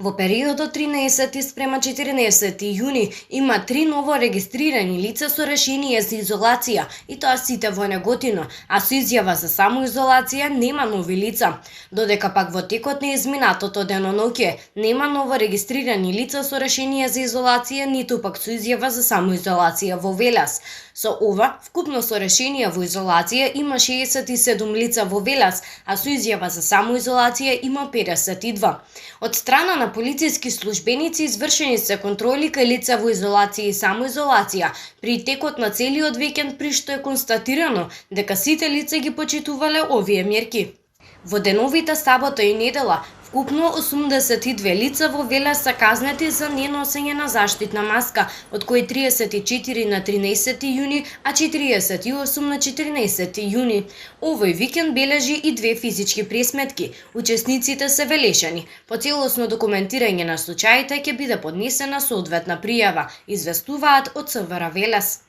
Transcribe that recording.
Во периодот 13 спрема 14 јуни има 3 ново регистрирани лица со решение за изолација, и тоа сите во Неготино, а со изјава за самоизолација нема нови лица. Додека пак во текот на изминатото деноноќе нема ново регистрирани лица со решение за изолација, ниту пак со изјава за самоизолација во Велес. Со ова, вкупно со решение во изолација има 67 лица во Велес, а со изјава за самоизолација има 52. Од страна на полициски службеници извршени се контроли кај лица во изолација и самоизолација при текот на целиот викенд, при што е констатирано дека сите лица ги почитувале овие мерки. Во деновите сабота и недела, вкупно 82 лица во Велес се казнети за неносење на заштитна маска, од кои 34 на 13 јуни, а 48 на 14 јуни. Овој викенд бележи и 2 физички пресметки. Учесниците се велешани. По целосно документирање на случаите ќе биде поднесена соодветна пријава, известуваат од СВР Велес.